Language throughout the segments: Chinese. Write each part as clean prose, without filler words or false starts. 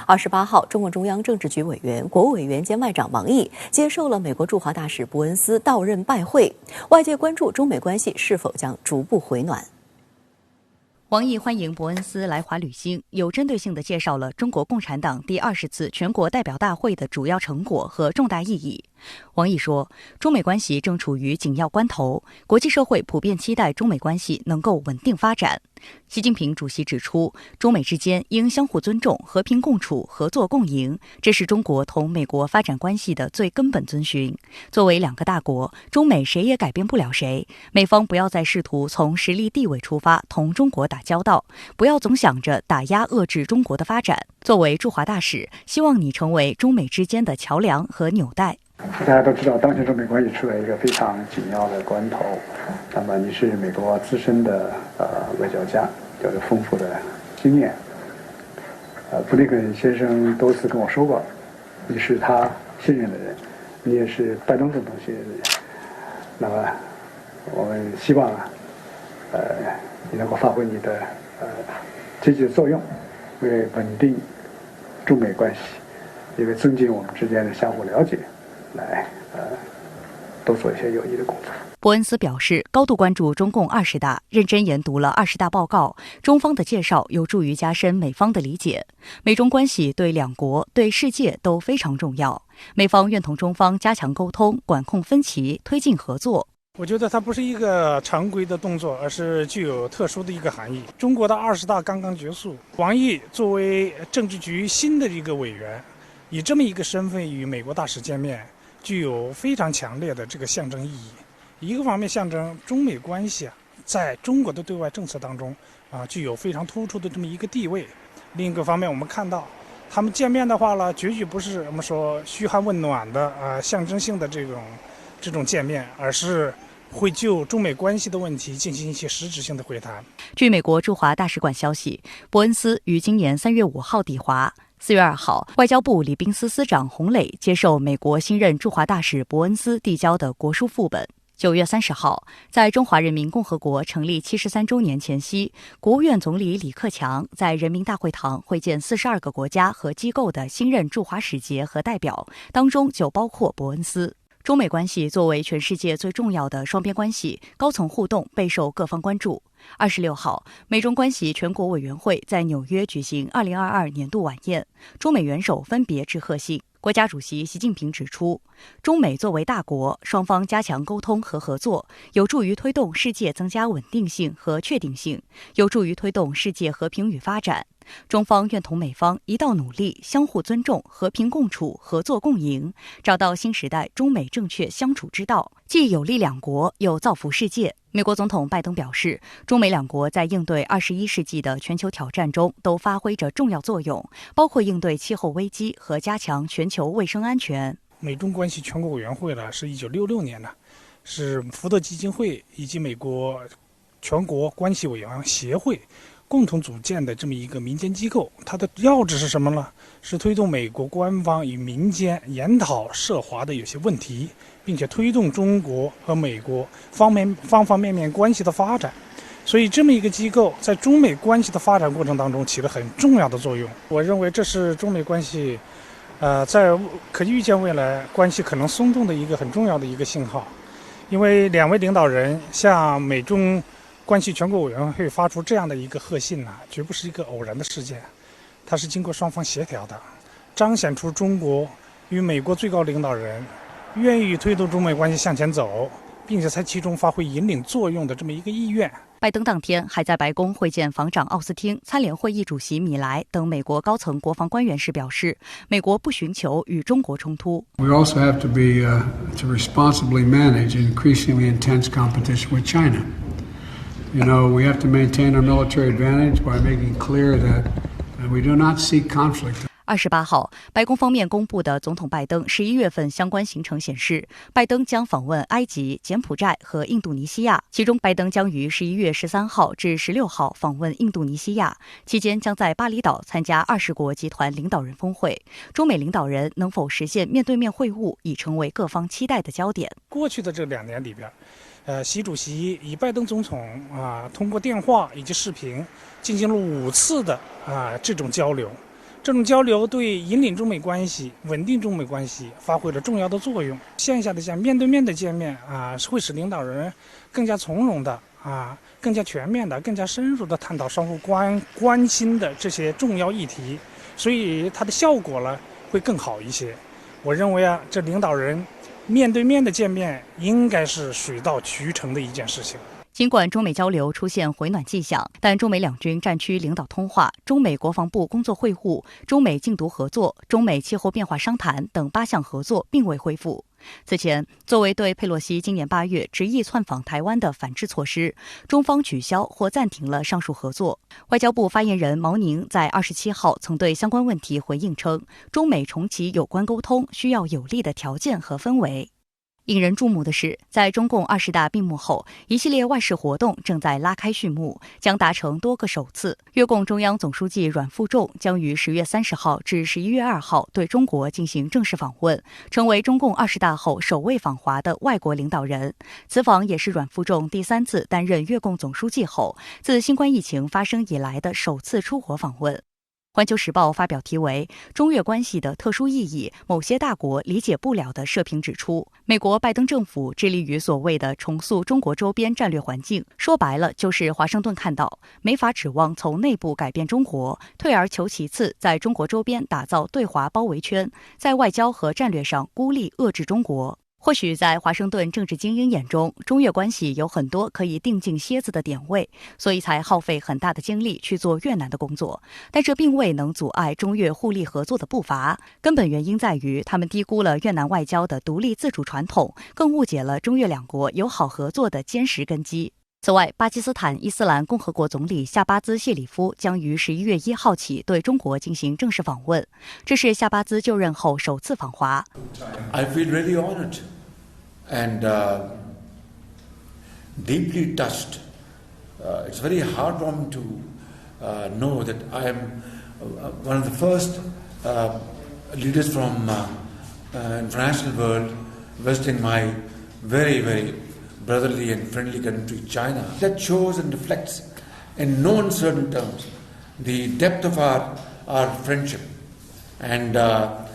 28号，中共中央政治局委员、国务委员兼外长王毅接受了美国驻华大使伯恩斯到任拜会，外界关注中美关系是否将逐步回暖。王毅欢迎伯恩斯来华履新，有针对性地介绍了中国共产党第20次全国代表大会的主要成果和重大意义。王毅说，中美关系正处于紧要关头，国际社会普遍期待中美关系能够稳定发展。习近平主席指出，中美之间应相互尊重、和平共处、合作共赢，这是中国同美国发展关系的最根本遵循。作为两个大国，中美谁也改变不了谁，美方不要再试图从实力地位出发同中国打交道，不要总想着打压遏制中国的发展。作为驻华大使，希望你成为中美之间的桥梁和纽带。大家都知道，当前中美关系处在一个非常紧要的关头。那么你是美国资深的外交家，有着丰富的经验。布林肯先生多次跟我说过，你是他信任的人，你也是拜登总统信任的人。那么我们希望你能够发挥你的积极的作用，为稳定中美关系，也为增进我们之间的相互了解，来多做一些有益的工作。伯恩斯表示，高度关注中共20大，认真研读了20大报告，中方的介绍有助于加深美方的理解。美中关系对两国、对世界都非常重要，美方愿同中方加强沟通，管控分歧，推进合作。我觉得它不是一个常规的动作，而是具有特殊的一个含义。中国的20大刚刚结束，王毅作为政治局新的一个委员，以这么一个身份与美国大使见面，具有非常强烈的这个象征意义。一个方面象征中美关系在中国的对外政策当中具有非常突出的这么一个地位。另一个方面，我们看到他们见面的话呢，绝对不是我们说嘘寒问暖的象征性的这种见面，而是会就中美关系的问题进行一些实质性的会谈。据美国驻华大使馆消息，伯恩斯于今年3月5号抵华。4月2号，外交部礼宾司司长洪磊接受美国新任驻华大使伯恩斯递交的国书副本。9月30号，在中华人民共和国成立73周年前夕，国务院总理李克强在人民大会堂会见42个国家和机构的新任驻华使节和代表，当中就包括伯恩斯。中美关系作为全世界最重要的双边关系，高层互动备受各方关注。26号，美中关系全国委员会在纽约举行2022年度晚宴，中美元首分别致贺信。国家主席习近平指出，中美作为大国，双方加强沟通和合作，有助于推动世界增加稳定性和确定性，有助于推动世界和平与发展。中方愿同美方一道努力，相互尊重，和平共处，合作共赢，找到新时代中美正确相处之道，既有利两国，又造福世界。美国总统拜登表示，中美两国在应对21世纪的全球挑战中都发挥着重要作用，包括应对气候危机和加强全球卫生安全。美中关系全国委员会呢，是1966年呢，是福特基金会以及美国全国关系委员协会共同组建的这么一个民间机构。它的要旨是什么呢？是推动美国官方与民间研讨涉华的有些问题，并且推动中国和美国方方面面关系的发展。所以这么一个机构在中美关系的发展过程当中起了很重要的作用。我认为这是中美关系在可预见未来关系可能松动的一个很重要的一个信号。因为两位领导人向美中关系全国委员会发出这样的一个贺信呢，绝不是一个偶然的事件，它是经过双方协调的，彰显出中国与美国最高领导人愿意推动中美关系向前走，并且在其中发挥引领作用的这么一个意愿。拜登当天还在白宫会见防长奥斯汀、参联会议主席米莱等美国高层国防官员时表示，美国不寻求与中国冲突。We also have to be to responsibly manage increasingly intense competition with China. You know, we have to maintain our military advantage by making clear that we do not seek conflict. 28号，白宫方面公布的总统拜登11月份相关行程显示，拜登将访问埃及、柬埔寨和印度尼西亚，其中拜登将于11月13号至16号访问印度尼西亚，期间将在巴厘岛参加20国集团领导人峰会。中美领导人能否实现面对面会晤，已成为各方期待的焦点。过去的这2年里边，习主席与拜登总统通过电话以及视频进行了5次的这种交流。这种交流对引领中美关系、稳定中美关系发挥了重要的作用。线下的面对面的见面会使领导人更加从容的更加全面的、更加深入的探讨相互关心的这些重要议题，所以它的效果呢会更好一些。我认为这领导人面对面的见面应该是水到渠成的一件事情。尽管中美交流出现回暖迹象，但中美两军战区领导通话、中美国防部工作会晤、中美禁毒合作、中美气候变化商谈等8项合作并未恢复。此前，作为对佩洛西今年8月执意窜访台湾的反制措施，中方取消或暂停了上述合作。外交部发言人毛宁在27号曾对相关问题回应称，中美重启有关沟通需要有利的条件和氛围。引人注目的是，在中共20大闭幕后，一系列外事活动正在拉开序幕，将达成多个首次。越共中央总书记阮富仲将于10月30号至11月2号对中国进行正式访问，成为中共20大后首位访华的外国领导人。此访也是阮富仲第3次担任越共总书记后，自新冠疫情发生以来的首次出国访问。环球时报发表题为《中越关系的特殊意义，某些大国理解不了》的社评指出，美国拜登政府致力于所谓的重塑中国周边战略环境，说白了就是华盛顿看到没法指望从内部改变中国，退而求其次，在中国周边打造对华包围圈，在外交和战略上孤立遏制中国。或许在华盛顿政治精英眼中，中越关系有很多可以定进蝎子的点位，所以才耗费很大的精力去做越南的工作。但这并未能阻碍中越互利合作的步伐，根本原因在于他们低估了越南外交的独立自主传统，更误解了中越两国友好合作的坚实根基。此外，巴基斯坦伊斯兰共和国总理夏巴兹谢里夫将于11月1号起对中国进行正式访问，这是夏巴兹就任后首次访华。I feel really honored and deeply touched. It's very heartwarming to know that I am one of the first leaders from international world visiting my very, very brotherly and friendly country, China. That shows and reflects in no uncertain terms the depth of our friendship and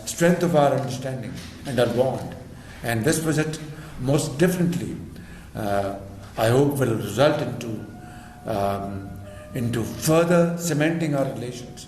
strength of our understanding and our bond. And this visit most definitely, I hope, will result into further cementing our relations.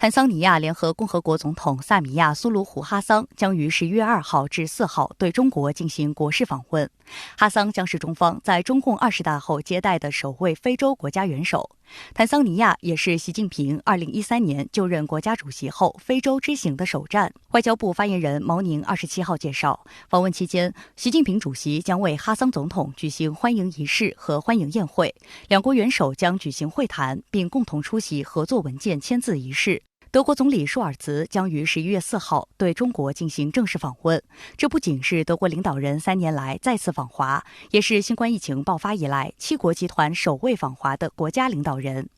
坦桑尼亚联合共和国总统萨米亚·苏鲁虎哈桑将于11月2号至4号对中国进行国事访问。哈桑将是中方在中共20大后接待的首位非洲国家元首。坦桑尼亚也是习近平2013年就任国家主席后非洲之行的首站。外交部发言人毛宁27号介绍，访问期间，习近平主席将为哈桑总统举行欢迎仪式和欢迎宴会，两国元首将举行会谈，并共同出席合作文件签字仪式。德国总理舒尔茨将于11月4号对中国进行正式访问，这不仅是德国领导人3年来再次访华，也是新冠疫情爆发以来7国集团首位访华的国家领导人。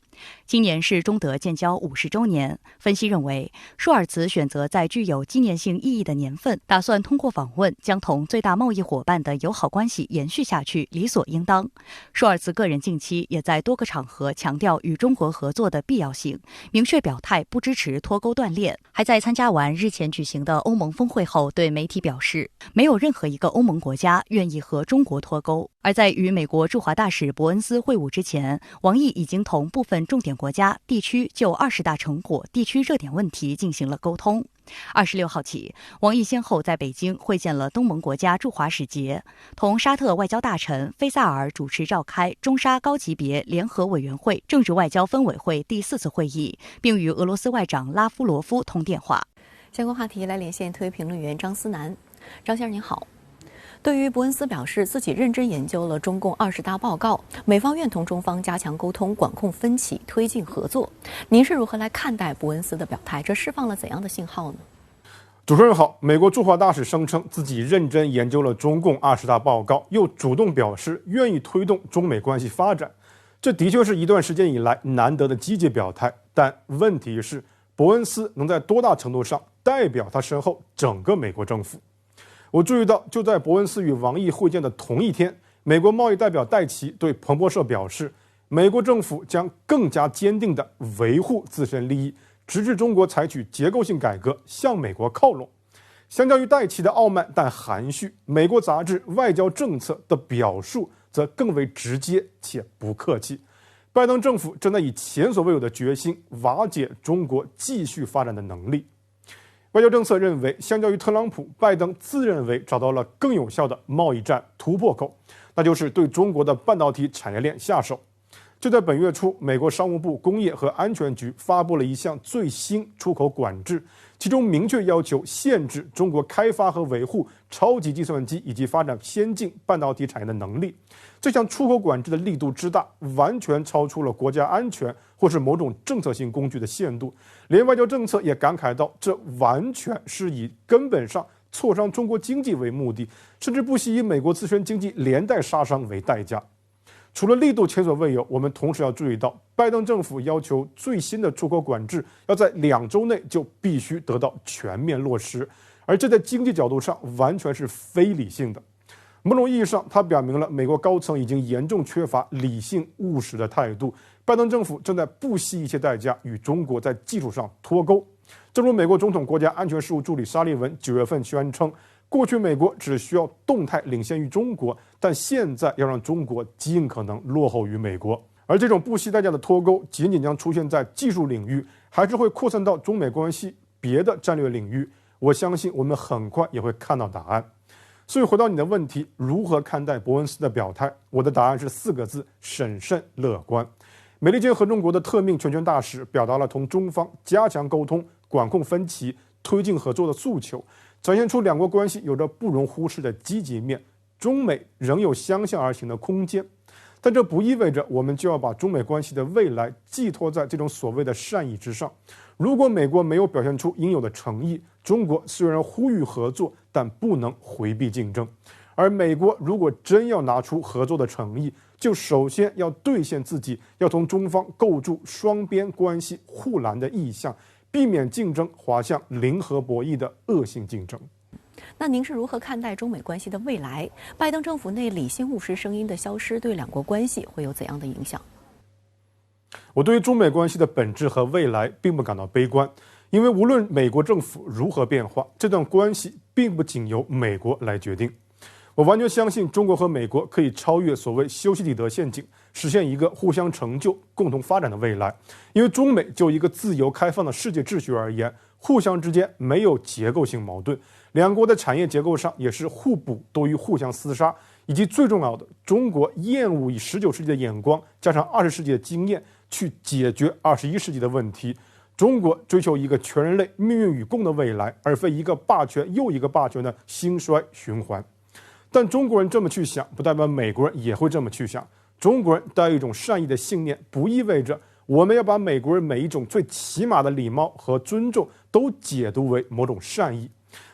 今年是中德建交50周年，分析认为，舒尔茨选择在具有纪念性意义的年份，打算通过访问将同最大贸易伙伴的友好关系延续下去，理所应当。舒尔茨个人近期也在多个场合强调与中国合作的必要性，明确表态不支持脱钩断链，还在参加完日前举行的欧盟峰会后对媒体表示，没有任何一个欧盟国家愿意和中国脱钩。而在与美国驻华大使伯恩斯会晤之前，王毅已经同部分重点国家、地区就20大成果、地区热点问题进行了沟通。26号起，王毅先后在北京会见了东盟国家驻华使节，同沙特外交大臣费萨尔主持召开中沙高级别联合委员会政治外交分委会第4次会议，并与俄罗斯外长拉夫罗夫通电话。相关话题来连线特约评论员张思南。张先生您好。对于伯恩斯表示自己认真研究了中共20大报告，美方愿同中方加强沟通，管控分歧，推进合作。您是如何来看待伯恩斯的表态？这释放了怎样的信号呢？主持人好，美国驻华大使声称自己认真研究了中共20大报告，又主动表示愿意推动中美关系发展。这的确是一段时间以来难得的积极表态，但问题是，伯恩斯能在多大程度上代表他身后整个美国政府？我注意到，就在伯恩斯与王毅会见的同一天，美国贸易代表戴奇对彭博社表示，美国政府将更加坚定地维护自身利益，直至中国采取结构性改革，向美国靠拢。相较于戴奇的傲慢但含蓄，美国杂志《外交政策》的表述则更为直接且不客气。拜登政府正在以前所未有的决心瓦解中国继续发展的能力。外交政策认为，相较于特朗普，拜登自认为找到了更有效的贸易战突破口，那就是对中国的半导体产业链下手。就在本月初，美国商务部工业和安全局发布了一项最新出口管制，其中明确要求限制中国开发和维护超级计算机以及发展先进半导体产业的能力。这项出口管制的力度之大，完全超出了国家安全或是某种政策性工具的限度。连外交政策也感慨到，这完全是以根本上挫伤中国经济为目的，甚至不惜以美国自身经济连带杀伤为代价。除了力度前所未有，我们同时要注意到，拜登政府要求最新的出口管制要在2周内就必须得到全面落实，而这在经济角度上完全是非理性的。某种意义上，它表明了美国高层已经严重缺乏理性务实的态度。拜登政府正在不惜一切代价与中国在技术上脱钩。正如美国总统国家安全事务助理沙利文9月份宣称，过去美国只需要动态领先于中国，但现在要让中国尽可能落后于美国。而这种不惜代价的脱钩，仅仅将出现在技术领域，还是会扩散到中美关系别的战略领域？我相信我们很快也会看到答案。所以回到你的问题，如何看待伯恩斯的表态？我的答案是4个字：审慎乐观。美利坚合众国的特命全权大使表达了同中方加强沟通、管控分歧、推进合作的诉求，展现出两国关系有着不容忽视的积极面。中美仍有相向而行的空间，但这不意味着我们就要把中美关系的未来寄托在这种所谓的善意之上。如果美国没有表现出应有的诚意，中国虽然呼吁合作，但不能回避竞争。而美国如果真要拿出合作的诚意，就首先要兑现自己要同中方构筑双边关系护栏的意向，避免竞争滑向零和博弈的恶性竞争。那您是如何看待中美关系的未来？拜登政府内理性务实声音的消失，对两国关系会有怎样的影响？我对于中美关系的本质和未来并不感到悲观，因为无论美国政府如何变化，这段关系并不仅由美国来决定。我完全相信中国和美国可以超越所谓修昔底德陷阱，实现一个互相成就、共同发展的未来。因为中美就一个自由开放的世界秩序而言，互相之间没有结构性矛盾，两国的产业结构上也是互补多于互相厮杀，以及最重要的，中国厌恶以19世纪的眼光加上20世纪的经验去解决21世纪的问题。中国追求一个全人类命运与共的未来，而非一个霸权又一个霸权的兴衰循环。但中国人这么去想，不代表美国人也会这么去想。中国人带有一种善意的信念，不意味着我们要把美国人每一种最起码的礼貌和尊重都解读为某种善意。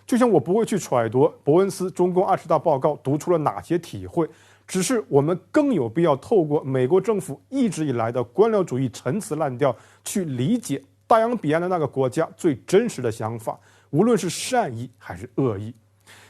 就像我不会去揣度伯恩斯中共20大报告读出了哪些体会，只是我们更有必要透过美国政府一直以来的官僚主义陈词滥调，去理解大洋彼岸的那个国家最真实的想法，无论是善意还是恶意。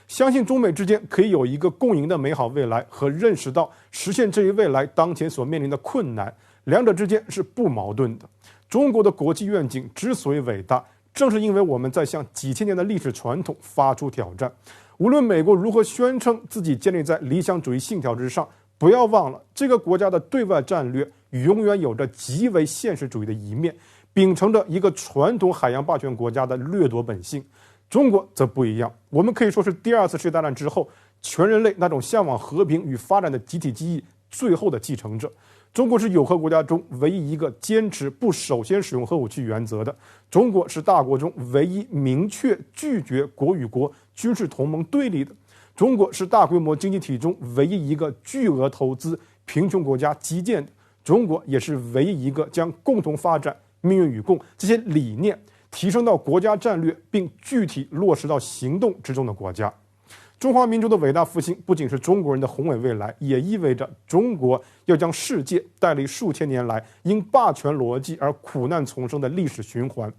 相信中美之间可以有一个共赢的美好未来，和认识到实现这一未来当前所面临的困难，两者之间是不矛盾的。中国的国际愿景之所以伟大，正是因为我们在向几千年的历史传统发出挑战。无论美国如何宣称自己建立在理想主义信条之上，不要忘了这个国家的对外战略永远有着极为现实主义的一面，秉承着一个传统海洋霸权国家的掠夺本性。中国则不一样，我们可以说是第2次世界大战之后全人类那种向往和平与发展的集体记忆最后的继承者。中国是有核国家中唯一一个坚持不首先使用核武器原则的，中国是大国中唯一明确拒绝国与国军事同盟对立的，中国是大规模经济体中唯一一个巨额投资贫穷国家基建的，中国也是唯一一个将共同发展、命运与共这些理念提升到国家战略并具体落实到行动之中的国家。中华民族的伟大复兴不仅是中国人的宏伟未来，也意味着中国要将世界带离数千年来因霸权逻辑而苦难丛生的历史循环。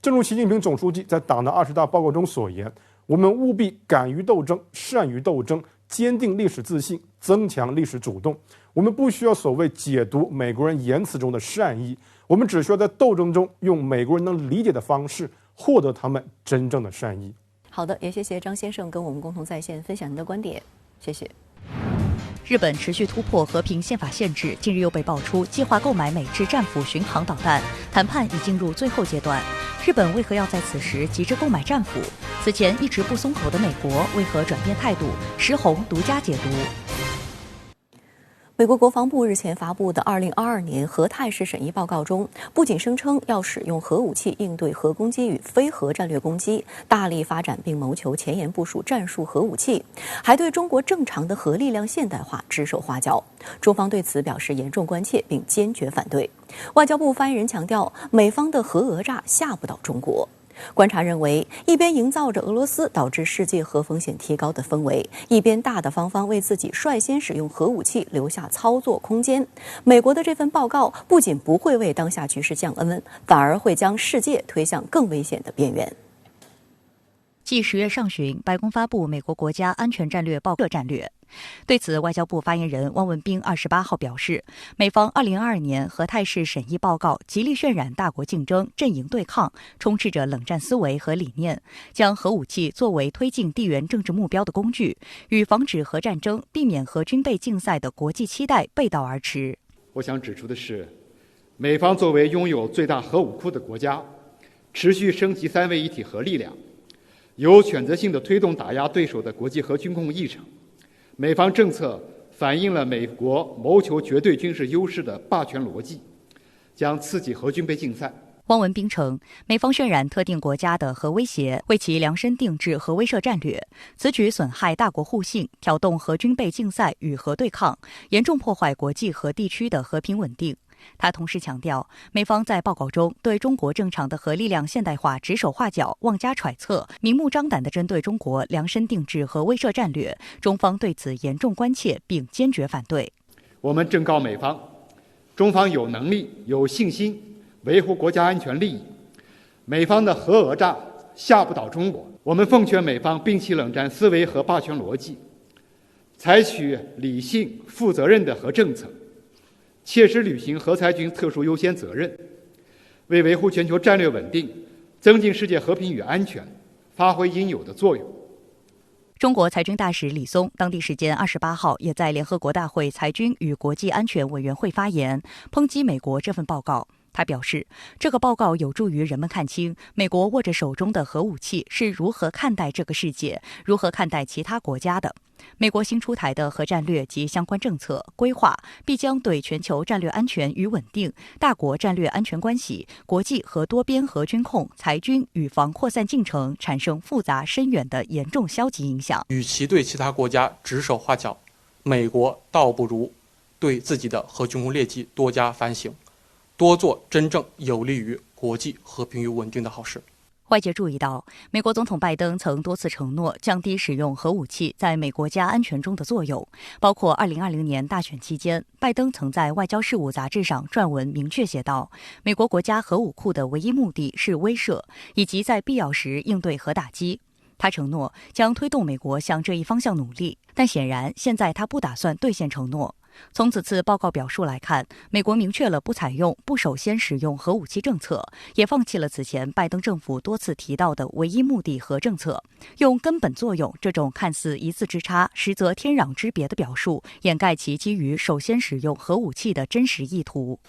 正如习近平总书记在党的20大报告中所言，我们务必敢于斗争、善于斗争，坚定历史自信，增强历史主动。我们不需要所谓解读美国人言辞中的善意，我们只需要在斗争中用美国人能理解的方式获得他们真正的善意。好的，也谢谢张先生跟我们共同在线分享您的观点，谢谢。日本持续突破和平宪法限制，近日又被爆出计划购买美制战斧巡航导弹，谈判已进入最后阶段。日本为何要在此时急着购买战斧？此前一直不松口的美国为何转变态度？石红独家解读。美国国防部日前发布的2022年核态势审议报告中，不仅声称要使用核武器应对核攻击与非核战略攻击，大力发展并谋求前沿部署战术核武器，还对中国正常的核力量现代化指手画脚。中方对此表示严重关切，并坚决反对。外交部发言人强调，美方的核讹诈吓不到中国。观察认为，一边营造着俄罗斯导致世界核风险提高的氛围，一边大大方方为自己率先使用核武器留下操作空间。美国的这份报告不仅不会为当下局势降温，反而会将世界推向更危险的边缘。继10月上旬，白宫发布美国国家安全战略报告战略。对此，外交部发言人汪文斌28号表示，美方2022年核态势审议报告极力渲染大国竞争、阵营对抗，充斥着冷战思维和理念，将核武器作为推进地缘政治目标的工具，与防止核战争、避免核军备竞赛的国际期待背道而驰。我想指出的是，美方作为拥有最大核武库的国家，持续升级3位一体核力量，有选择性地推动打压对手的国际核军控议程。美方政策反映了美国谋求绝对军事优势的霸权逻辑，将刺激核军备竞赛。汪文斌称，美方渲染特定国家的核威胁，为其量身定制核威慑战略，此举损害大国互信，挑动核军备竞赛与核对抗，严重破坏国际和地区的和平稳定。他同时强调，美方在报告中对中国正常的核力量现代化指手画脚、妄加揣测，明目张胆地针对中国量身定制核威慑战略，中方对此严重关切并坚决反对。我们正告美方，中方有能力、有信心维护国家安全利益，美方的核讹诈吓不倒中国。我们奉劝美方摒弃冷战思维和霸权逻辑，采取理性、负责任的核政策，切实履行核裁军特殊优先责任，为维护全球战略稳定、增进世界和平与安全发挥应有的作用。中国裁军大使李松当地时间28号也在联合国大会裁军与国际安全委员会发言，抨击美国这份报告。他表示，这个报告有助于人们看清美国握着手中的核武器是如何看待这个世界，如何看待其他国家的。美国新出台的核战略及相关政策规划，必将对全球战略安全与稳定、大国战略安全关系、国际和多边核军控、裁军与防扩散进程产生复杂深远的严重消极影响。与其对其他国家指手画脚，美国倒不如对自己的核军控劣迹多加反省，多做真正有利于国际和平与稳定的好事。外界注意到，美国总统拜登曾多次承诺降低使用核武器在美国家安全中的作用，包括2020年大选期间，拜登曾在《外交事务》杂志上撰文明确写道，美国国家核武库的唯一目的是威慑，以及在必要时应对核打击。他承诺将推动美国向这一方向努力，但显然现在他不打算兑现承诺。从此次报告表述来看，美国明确了不采用、不首先使用核武器政策，也放弃了此前拜登政府多次提到的唯一目的核政策，用根本作用这种看似一字之差，实则天壤之别的表述，掩盖其基于首先使用核武器的真实意图。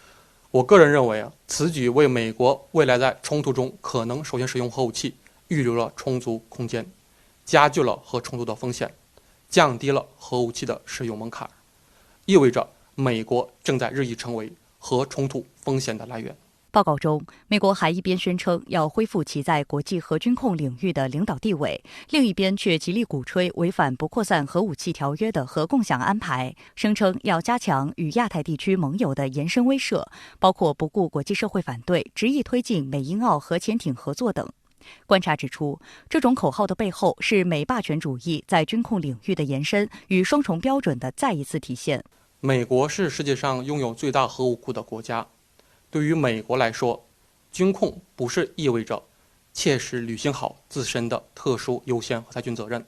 我个人认为此举为美国未来在冲突中可能首先使用核武器预留了充足空间，加剧了核冲突的风险，降低了核武器的使用门槛，意味着美国正在日益成为核冲突风险的来源。报告中，美国还一边宣称要恢复其在国际核军控领域的领导地位，另一边却极力鼓吹违反不扩散核武器条约的核共享安排，声称要加强与亚太地区盟友的延伸威慑，包括不顾国际社会反对，执意推进美英澳核潜艇合作等。观察指出，这种口号的背后是美霸权主义在军控领域的延伸与双重标准的再一次体现。美国是世界上拥有最大核武库的国家，对于美国来说，军控不是意味着切实履行好自身的特殊优先和裁军责任，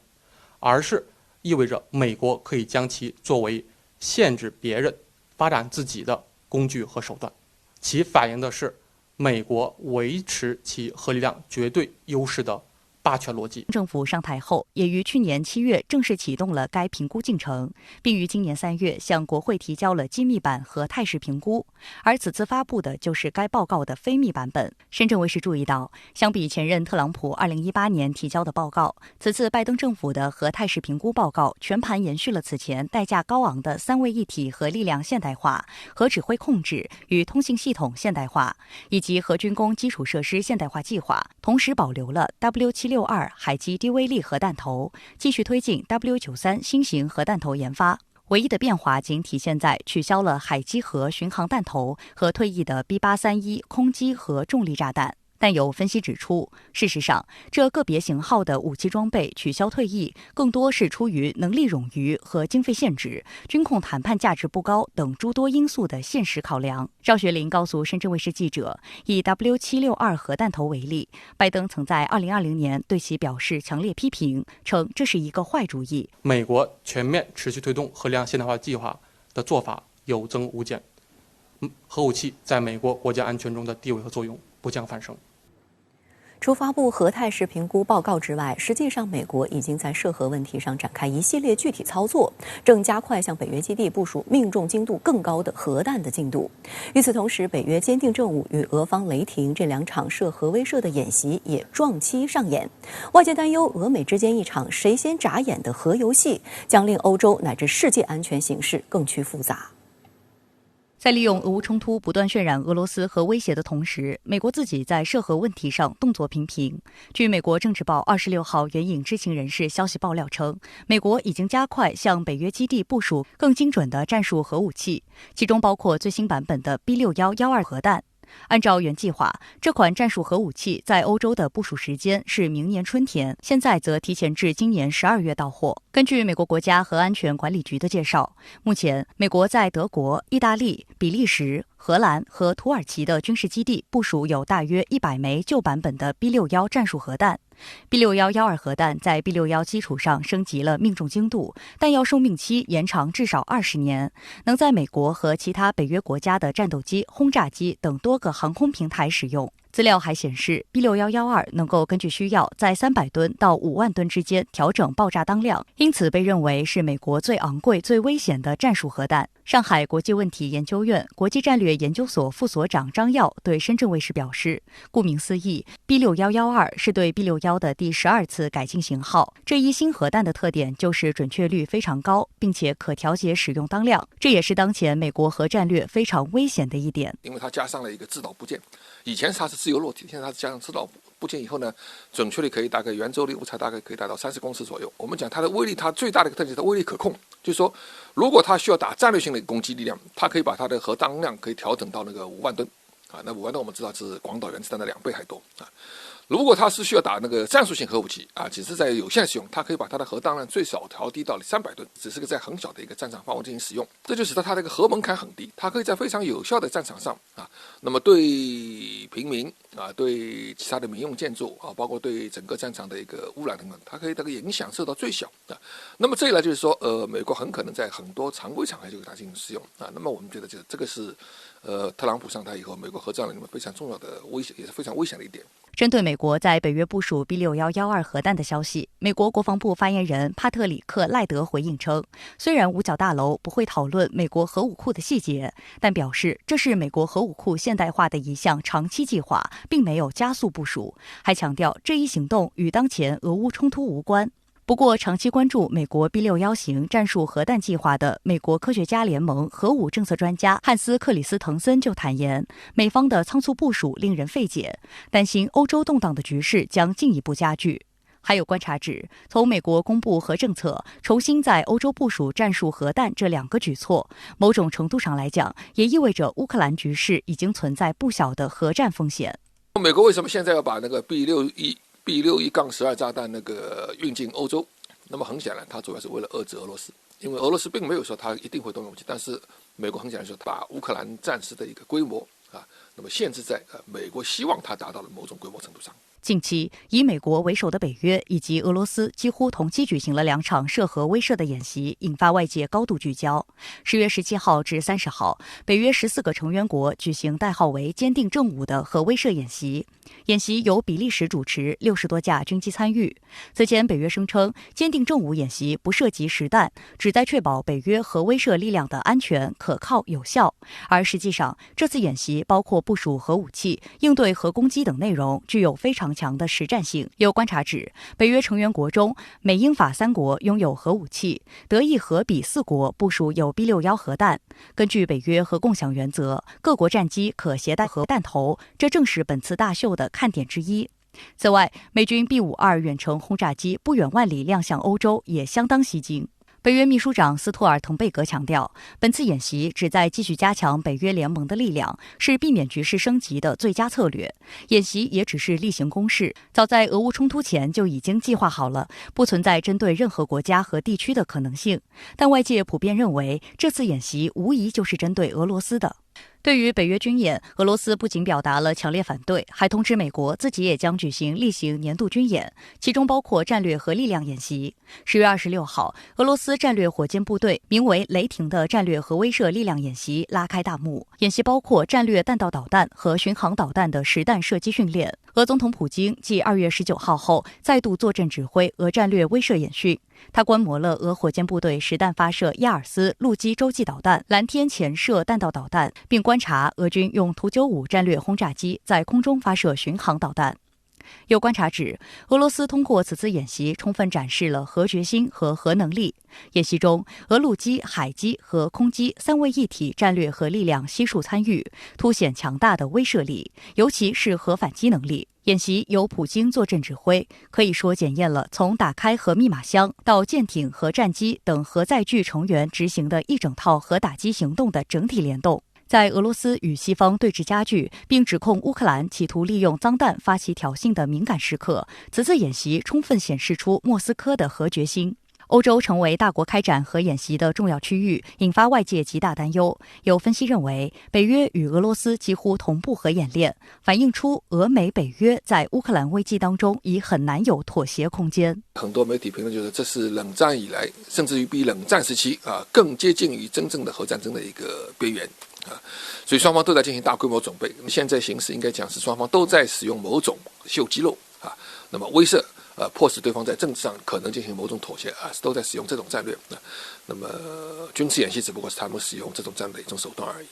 而是意味着美国可以将其作为限制别人发展自己的工具和手段。其反映的是美国维持其核力量绝对优势的霸权逻辑。政府上台后，也于去年7月正式启动了该评估进程，并于今年3月向国会提交了机密版和态势评估。而此次发布的就是该报告的非密版本。深圳卫视注意到，相比前任特朗普2018年提交的报告，此次拜登政府的核态势评估报告全盘延续了此前代价高昂的3位一体核力量现代化、核指挥控制与通信系统现代化以及核军工基础设施现代化计划，同时保留了 W762海基低威力核弹头，继续推进 W93新型核弹头研发。唯一的变化仅体现在取消了海基核巡航弹头和退役的 B831空基和重力炸弹。但有分析指出，事实上，这个别型号的武器装备取消退役，更多是出于能力冗余和经费限制、军控谈判价值不高等诸多因素的现实考量。赵学林告诉深圳卫视记者，以 W762核弹头为例，拜登曾在2020年对其表示强烈批评，称这是一个坏主意。美国全面持续推动核力量现代化计划的做法有增无减，核武器在美国国家安全中的地位和作用不降反升。除发布核态势评估报告之外，实际上美国已经在涉核问题上展开一系列具体操作，正加快向北约基地部署命中精度更高的核弹的进度。与此同时，北约坚定政务与俄方雷霆这2场涉核威慑的演习也撞期上演。外界担忧，俄美之间一场谁先眨眼的核游戏，将令欧洲乃至世界安全形势更趋复杂。在利用俄乌冲突不断渲染俄罗斯核威胁的同时，美国自己在涉核问题上动作频频。据美国政治报26号援引知情人士消息爆料称，美国已经加快向北约基地部署更精准的战术核武器，其中包括最新版本的 B6112核弹。按照原计划，这款战术核武器在欧洲的部署时间是明年春天，现在则提前至今年12月到货。根据美国国家核安全管理局的介绍，目前美国在德国、意大利、比利时、荷兰和土耳其的军事基地部署有大约100枚旧版本的 B61战术核弹。B6112核弹在 B61基础上升级了命中精度，弹药寿命期延长至少20年，能在美国和其他北约国家的战斗机、轰炸机等多个航空平台使用。资料还显示 B6112能够根据需要在300吨到5万吨之间调整爆炸当量，因此被认为是美国最昂贵、最危险的战术核弹。上海国际问题研究院国际战略研究所副所长张耀对深圳卫视表示，顾名思义， B6112是对 B61的第12次改进型号。这一新核弹的特点就是准确率非常高，并且可调节使用当量，这也是当前美国核战略非常危险的一点。因为它加上了一个制导部件，以前它是自由落体，现在它加上制导部件以后呢，准确率可以大概圆周率误差大概可以达到30公尺左右。我们讲它的威力，它最大的一个特点是它威力可控，就是说如果它需要打战略性的攻击力量，它可以把它的核当量可以调整到那个5万吨啊，那5万吨我们知道是广岛原子弹的2倍还多啊。如果它是需要打那个战术性核武器啊，只是在有限使用，它可以把它的核当量最少调低到300吨，只是个在很小的一个战场范围进行使用，这就使得它这个核门槛很低，它可以在非常有效的战场上啊，那么对平民啊，对其他的民用建筑啊，包括对整个战场的一个污染等等，它可以这个影响受到最小啊。那么这一来就是说，美国很可能在很多常规场合就给它进行使用啊。那么我们觉得这个是特朗普上台以后，美国核战略里面非常重要的威胁，也是非常危险的一点。针对美国在北约部署 B6112核弹的消息，美国国防部发言人帕特里克·赖德回应称，虽然五角大楼不会讨论美国核武库的细节，但表示这是美国核武库现代化的一项长期计划，并没有加速部署，还强调这一行动与当前俄乌冲突无关。不过，长期关注美国 B61型战术核弹计划的美国科学家联盟核武政策专家汉斯·克里斯滕森就坦言，美方的仓促部署令人费解，担心欧洲动荡的局势将进一步加剧。还有观察指，从美国公布核政策，重新在欧洲部署战术核弹这2个举措，某种程度上来讲，也意味着乌克兰局势已经存在不小的核战风险。美国为什么现在要把那个 B61-12炸弹那个运进欧洲？那么很显然，它主要是为了遏制俄罗斯，因为俄罗斯并没有说它一定会动用武器，但是美国很显然说把乌克兰战事的一个规模啊，那么限制在美国希望它达到的某种规模程度上。近期，以美国为首的北约以及俄罗斯几乎同期举行了2场涉核威慑的演习，引发外界高度聚焦。10月17号至30号，北约14个成员国举行代号为“坚定正午”的核威慑演习。演习由比利时主持，60多架军机参与。此前，北约声称“坚定正午”演习不涉及实弹，旨在确保北约核威慑力量的安全、可靠、有效。而实际上，这次演习包括部署核武器、应对核攻击等内容，具有非常强的实战性。有观察指，北约成员国中，美英法3国拥有核武器，德意荷比4国部署有 B61核弹。根据北约核共享原则，各国战机可携带核弹头，这正是本次大秀的看点之一。此外，美军 B52远程轰炸机不远万里亮相欧洲，也相当吸睛。北约秘书长斯托尔滕贝格强调，本次演习旨在继续加强北约联盟的力量，是避免局势升级的最佳策略。演习也只是例行公事，早在俄乌冲突前就已经计划好了，不存在针对任何国家和地区的可能性。但外界普遍认为，这次演习无疑就是针对俄罗斯的。对于北约军演，俄罗斯不仅表达了强烈反对，还通知美国自己也将举行例行年度军演，其中包括战略核力量演习。10月26号，俄罗斯战略火箭部队名为“雷霆”的战略核威慑力量演习拉开大幕。演习包括战略弹道导弹和巡航导弹的实弹射击训练。俄总统普京继2月19号后再度坐镇指挥俄战略威慑演训。他观摩了俄火箭部队实弹发射亚尔斯陆基洲际导弹、蓝天潜射弹道导弹，并观察俄军用图95战略轰炸机在空中发射巡航导弹。有观察指，俄罗斯通过此次演习充分展示了核决心和核能力。演习中，俄陆基、海基和空基3位一体战略核力量悉数参与，凸显强大的威慑力，尤其是核反击能力。演习由普京坐镇指挥，可以说检验了从打开核密码箱到舰艇和战机等核载具成员执行的一整套核打击行动的整体联动。在俄罗斯与西方对峙加剧，并指控乌克兰企图利用脏弹发起挑衅的敏感时刻，此次演习充分显示出莫斯科的核决心。欧洲成为大国开展核演习的重要区域，引发外界极大担忧。有分析认为，北约与俄罗斯几乎同步核演练，反映出俄美北约在乌克兰危机当中已很难有妥协空间。很多媒体评论就是这是冷战以来，甚至于比冷战时期更接近于真正的核战争的一个边缘。所以双方都在进行大规模准备。现在形势应该讲是双方都在使用某种秀肌肉那么威慑迫使对方在政治上可能进行某种妥协都在使用这种战略那么军事演习只不过是他们使用这种战略的一种手段而已。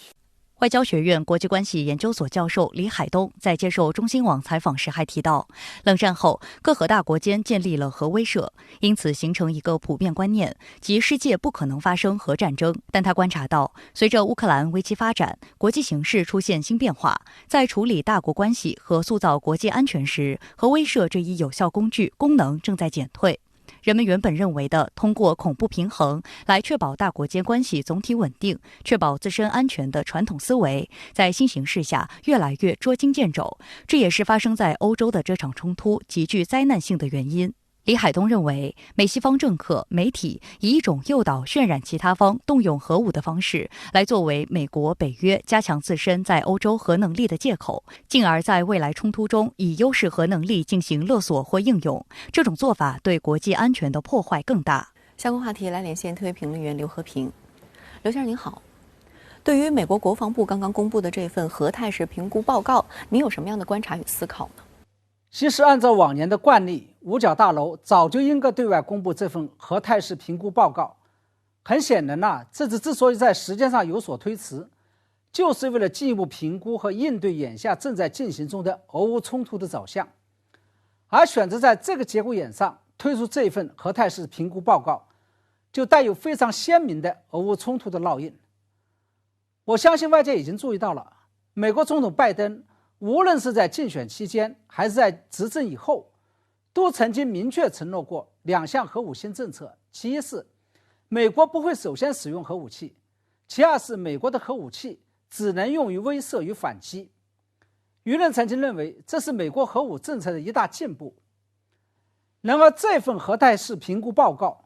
外交学院国际关系研究所教授李海东在接受中新网采访时还提到，冷战后各核大国间建立了核威慑，因此形成一个普遍观念，即世界不可能发生核战争。但他观察到，随着乌克兰危机发展，国际形势出现新变化，在处理大国关系和塑造国际安全时，核威慑这一有效工具功能正在减退。人们原本认为的通过恐怖平衡来确保大国间关系总体稳定、确保自身安全的传统思维，在新形势下越来越捉襟见肘，这也是发生在欧洲的这场冲突极具灾难性的原因。李海东认为，美西方政客、媒体以一种诱导、渲染其他方动用核武的方式，来作为美国、北约加强自身在欧洲核能力的借口，进而在未来冲突中以优势核能力进行勒索或应用。这种做法对国际安全的破坏更大。相关话题来连线特约评论员刘和平。刘先生您好，对于美国国防部刚刚公布的这份核态势评估报告，您有什么样的观察与思考呢？其实按照往年的惯例，五角大楼早就应该对外公布这份核态势评估报告。很显然这次之所以在时间上有所推迟，就是为了进一步评估和应对眼下正在进行中的俄乌冲突的走向，而选择在这个节骨眼上推出这份核态势评估报告，就带有非常鲜明的俄乌冲突的烙印。我相信外界已经注意到了，美国总统拜登无论是在竞选期间还是在执政以后，都曾经明确承诺过2项核武新政策。其一是美国不会首先使用核武器，其二是美国的核武器只能用于威慑与反击。舆论曾经认为这是美国核武政策的一大进步。然而这份核态势评估报告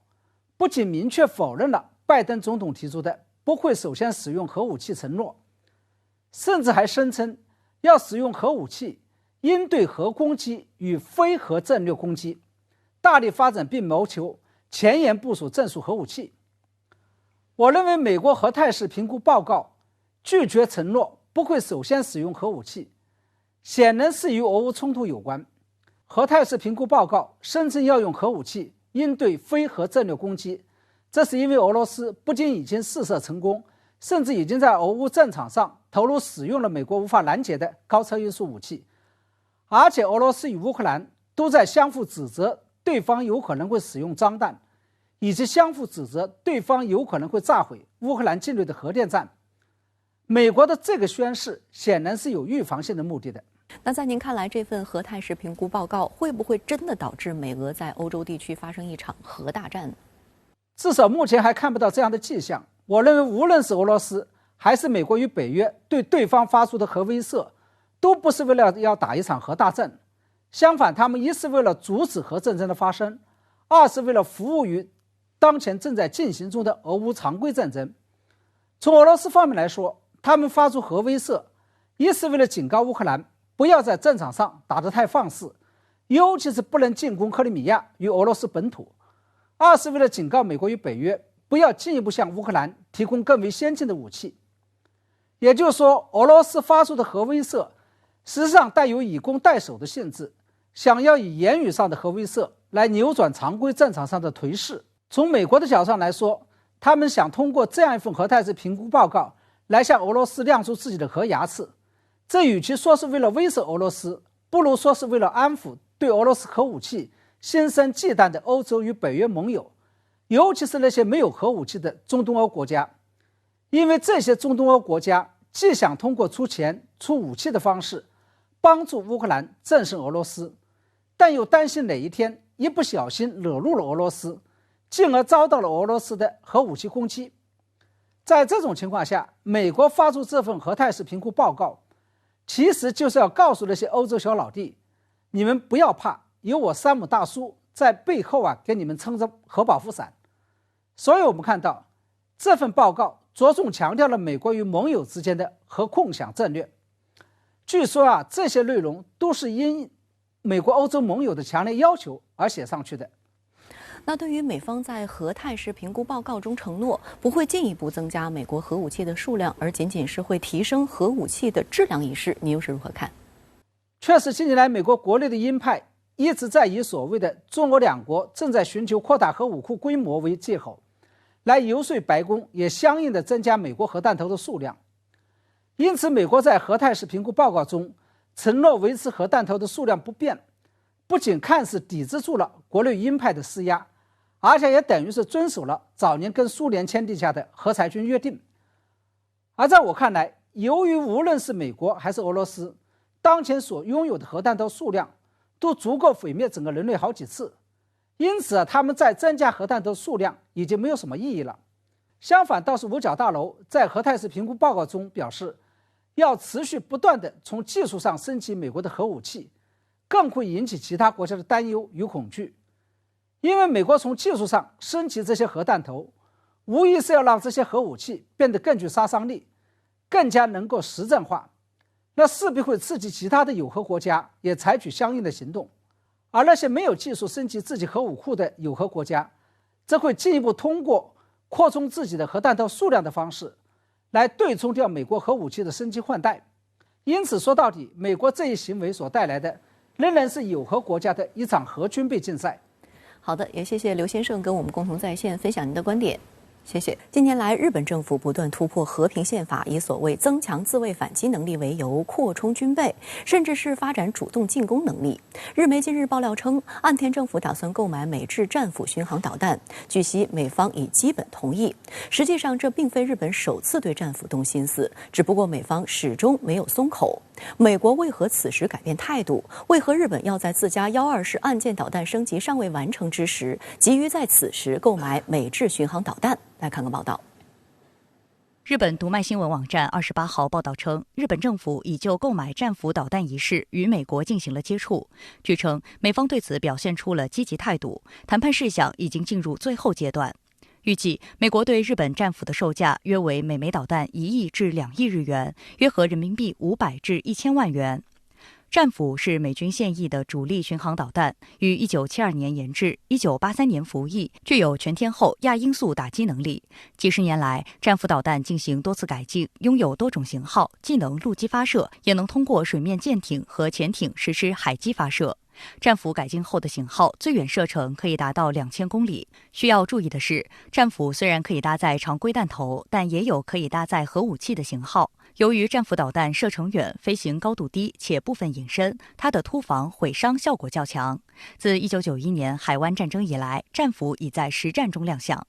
不仅明确否认了拜登总统提出的不会首先使用核武器承诺，甚至还声称要使用核武器应对核攻击与非核战略攻击，大力发展并谋求前沿部署战术核武器。我认为美国核态势评估报告拒绝承诺不会首先使用核武器，显然是与俄乌冲突有关。核态势评估报告声称要用核武器应对非核战略攻击，这是因为俄罗斯不仅已经试射成功，甚至已经在俄乌战场上投入使用了美国无法拦截的高超音速武器，而且俄罗斯与乌克兰都在相互指责对方有可能会使用脏弹，以及相互指责对方有可能会炸毁乌克兰境内的核电站。美国的这个宣示显然是有预防性的目的的。那在您看来，这份核态势评估报告会不会真的导致美俄在欧洲地区发生一场核大战呢？至少目前还看不到这样的迹象。我认为无论是俄罗斯还是美国与北约对对方发出的核威慑，都不是为了要打一场核大战，相反，他们一是为了阻止核战争的发生，二是为了服务于当前正在进行中的俄乌常规战争。从俄罗斯方面来说，他们发出核威慑，一是为了警告乌克兰不要在战场上打得太放肆，尤其是不能进攻克里米亚与俄罗斯本土；二是为了警告美国与北约不要进一步向乌克兰提供更为先进的武器。也就是说，俄罗斯发出的核威慑实际上带有以攻代守的性质，想要以言语上的核威慑来扭转常规战场上的颓势。从美国的角度上来说，他们想通过这样一份核态势评估报告来向俄罗斯亮出自己的核牙齿，这与其说是为了威慑俄罗斯，不如说是为了安抚对俄罗斯核武器心生忌惮的欧洲与北约盟友，尤其是那些没有核武器的中东欧国家。因为这些中东欧国家既想通过出钱出武器的方式帮助乌克兰战胜俄罗斯，但又担心哪一天一不小心惹怒了俄罗斯，进而遭到了俄罗斯的核武器攻击。在这种情况下，美国发出这份核态势评估报告，其实就是要告诉那些欧洲小老弟，你们不要怕，有我山姆大叔在背后给你们撑着核保护伞。所以我们看到这份报告着重强调了美国与盟友之间的核共享战略。据说这些内容都是因美国欧洲盟友的强烈要求而写上去的。那对于美方在核态势评估报告中承诺不会进一步增加美国核武器的数量，而仅仅是会提升核武器的质量一事，你又是如何看？确实，近年来美国国内的鹰派一直在以所谓的中俄两国正在寻求扩大核武库规模为借口，来游说白宫也相应的增加美国核弹头的数量。因此，美国在核态势评估报告中承诺维持核弹头的数量不变，不仅看似抵制住了国内鹰派的施压，而且也等于是遵守了早年跟苏联签订下的核裁军约定。而在我看来，由于无论是美国还是俄罗斯当前所拥有的核弹头数量都足够毁灭整个人类好几次，因此他们在增加核弹头数量已经没有什么意义了。相反，倒是五角大楼在核态势评估报告中表示，要持续不断地从技术上升级美国的核武器，更会引起其他国家的担忧与恐惧。因为美国从技术上升级这些核弹头，无疑是要让这些核武器变得更具杀伤力，更加能够实战化，那势必会刺激其他的有核国家也采取相应的行动。而那些没有技术升级自己核武库的有核国家，则会进一步通过扩充自己的核弹头数量的方式来对冲掉美国核武器的升级换代。因此说到底，美国这一行为所带来的仍然是有核国家的一场核军备竞赛。好的，也谢谢刘先生跟我们共同在线分享您的观点。谢谢。近年来，日本政府不断突破和平宪法，以所谓增强自卫反击能力为由，扩充军备，甚至是发展主动进攻能力。日媒近日爆料称，岸田政府打算购买美制战斧巡航导弹，据悉美方已基本同意。实际上，这并非日本首次对战斧动心思，只不过美方始终没有松口。美国为何此时改变态度？为何日本要在自家120式岸舰导弹升级尚未完成之时，急于在此时购买美制巡航导弹？来看个报道。日本读卖新闻网站28号报道称，日本政府已就购买战斧导弹一事与美国进行了接触。据称，美方对此表现出了积极态度，谈判事项已经进入最后阶段。预计美国对日本战斧的售价约为每枚导弹1亿至2亿日元，约合人民币500至1000万元。战斧是美军现役的主力巡航导弹，于1972年研制，1983年服役，具有全天候亚音速打击能力。几十年来，战斧导弹进行多次改进，拥有多种型号，既能陆基发射，也能通过水面舰艇和潜艇实施海基发射。战斧改进后的型号最远射程可以达到2000公里。需要注意的是，战斧虽然可以搭载常规弹头，但也有可以搭载核武器的型号。由于战斧导弹射程远、飞行高度低且部分隐身，它的突防毁伤效果较强。自1991年海湾战争以来，战斧已在实战中亮相。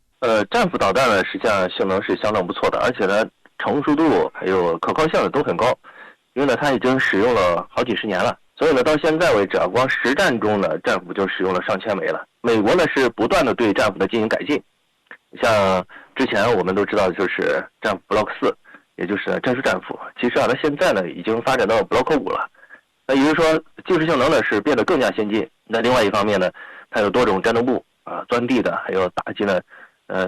战斧导弹呢，实际上性能是相当不错的，而且呢，成熟度还有可靠性呢都很高，因为呢，它已经使用了好几十年了。所以呢，到现在为止啊，光实战中呢，战斧就使用了上千枚了。美国呢是不断的对战斧的进行改进，像之前我们都知道的就是战斧 Block 4，也就是战术战斧。其实啊，它现在呢已经发展到 Block 5了。那也就是说，技术性能呢是变得更加先进。那另外一方面呢，它有多种战斗部啊，钻地的，还有打击呢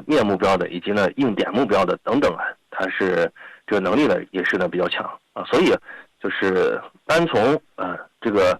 面目标的，以及呢硬点目标的等等啊，它是这个能力呢也是呢比较强啊。所以就是单从这个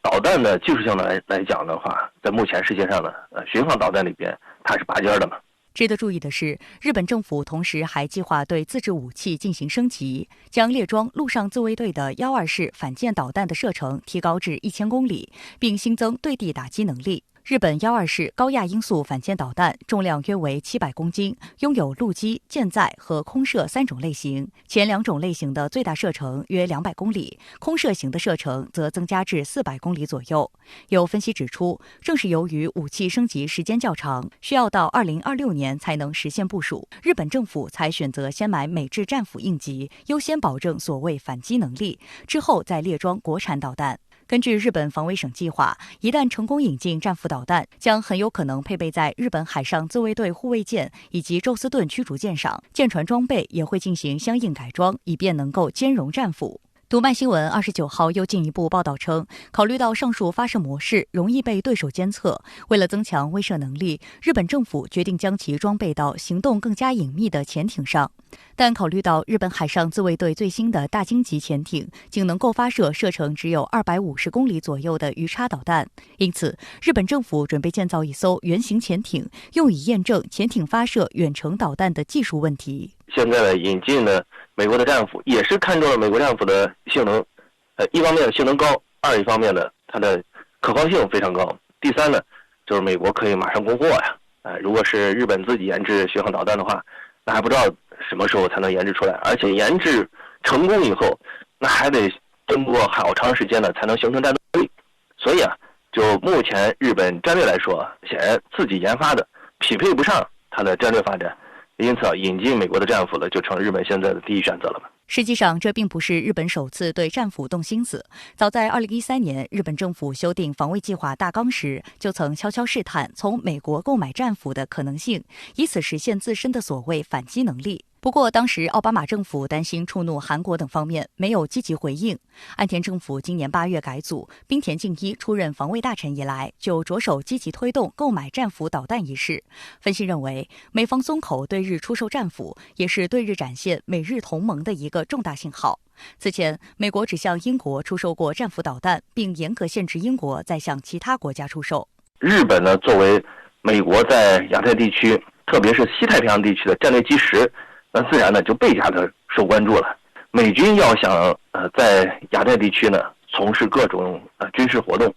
导弹的技术性能来讲的话，在目前世界上呢巡航导弹里边它是拔尖的嘛。值得注意的是，日本政府同时还计划对自制武器进行升级，将列装陆上自卫队的12式反舰导弹的射程提高至1000公里，并新增对地打击能力。日本12式高亚音速反舰导弹重量约为700公斤，拥有陆基、舰载和空射3种类型。前2种类型的最大射程约200公里，空射型的射程则增加至400公里左右。有分析指出，正是由于武器升级时间较长，需要到2026年才能实现部署，日本政府才选择先买美制战斧应急，优先保证所谓反击能力，之后再列装国产导弹。根据日本防卫省计划，一旦成功引进战斧导弹，将很有可能配备在日本海上自卫队护卫舰以及宙斯盾驱逐舰上，舰船装备也会进行相应改装，以便能够兼容战斧。读卖新闻29号又进一步报道称，考虑到上述发射模式容易被对手监测，为了增强威慑能力，日本政府决定将其装备到行动更加隐秘的潜艇上。但考虑到日本海上自卫队最新的大鲸级潜艇仅能够发射射程只有250公里左右的鱼叉导弹，因此日本政府准备建造一艘原型潜艇，用以验证潜艇发射远程导弹的技术问题。现在呢，引进的美国的战斧也是看中了美国战斧的性能，一方面性能高，一方面呢它的可靠性非常高。第三呢，就是美国可以马上供货呀。如果是日本自己研制巡航导弹的话，那还不知道什么时候才能研制出来，而且研制成功以后，那还得经过好长时间呢才能形成战斗力。所以啊，就目前日本战略来说，显然自己研发的匹配不上它的战略发展。因此引进美国的战斧呢，就成日本现在的第一选择了吧。实际上，这并不是日本首次对战斧动心思。早在2013年，日本政府修订防卫计划大纲时，就曾悄悄试探从美国购买战斧的可能性，以此实现自身的所谓反击能力。不过，当时奥巴马政府担心触怒韩国等方面，没有积极回应。岸田政府今年8月改组，滨田敬一出任防卫大臣以来，就着手积极推动购买战斧导弹一事。分析认为，美方松口对日出售战斧，也是对日展现美日同盟的一个重大信号。此前，美国只向英国出售过战斧导弹，并严格限制英国再向其他国家出售。日本呢，作为美国在亚太地区，特别是西太平洋地区的战略基石，那自然呢就倍加的受关注了。美军要想在亚太地区呢从事各种军事活动，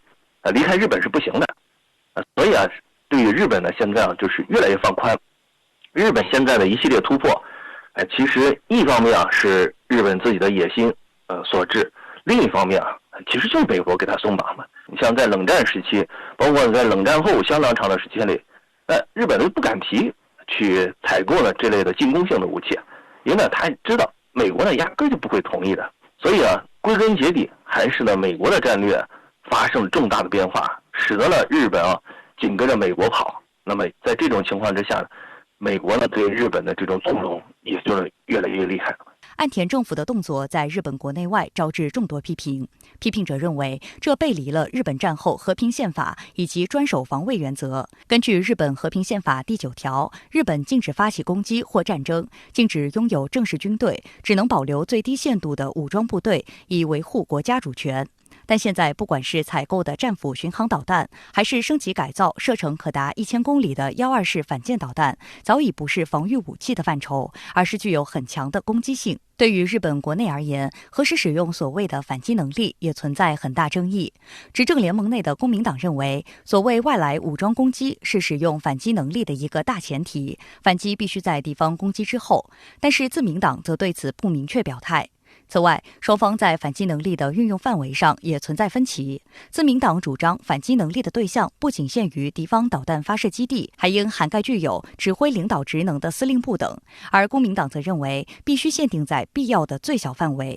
离开日本是不行的。所以啊，对于日本呢现在啊就是越来越放宽。日本现在的一系列突破，其实一方面啊是日本自己的野心所致，另一方面啊其实就是美国给他松绑嘛。你像在冷战时期，包括在冷战后相当长的时间里，日本都不敢提去采购了这类的进攻性的武器，因为呢他知道美国呢压根就不会同意的。所以啊，归根结底还是呢美国的战略发生了重大的变化，使得了日本啊紧跟着美国跑。那么在这种情况之下，美国呢对日本的这种纵容也就是越来越厉害了。岸田政府的动作在日本国内外招致众多批评。批评者认为，这背离了日本战后和平宪法以及专守防卫原则。根据日本和平宪法第9条，日本禁止发起攻击或战争，禁止拥有正式军队，只能保留最低限度的武装部队，以维护国家主权。但现在不管是采购的战斧巡航导弹，还是升级改造射程可达1000公里的1.2式反舰导弹，早已不是防御武器的范畴，而是具有很强的攻击性。对于日本国内而言，何时使用所谓的反击能力也存在很大争议。执政联盟内的公民党认为，所谓外来武装攻击是使用反击能力的一个大前提，反击必须在地方攻击之后。但是自民党则对此不明确表态。此外，双方在反击能力的运用范围上也存在分歧。自民党主张反击能力的对象不仅限于敌方导弹发射基地，还应涵盖具有指挥领导职能的司令部等，而公民党则认为必须限定在必要的最小范围。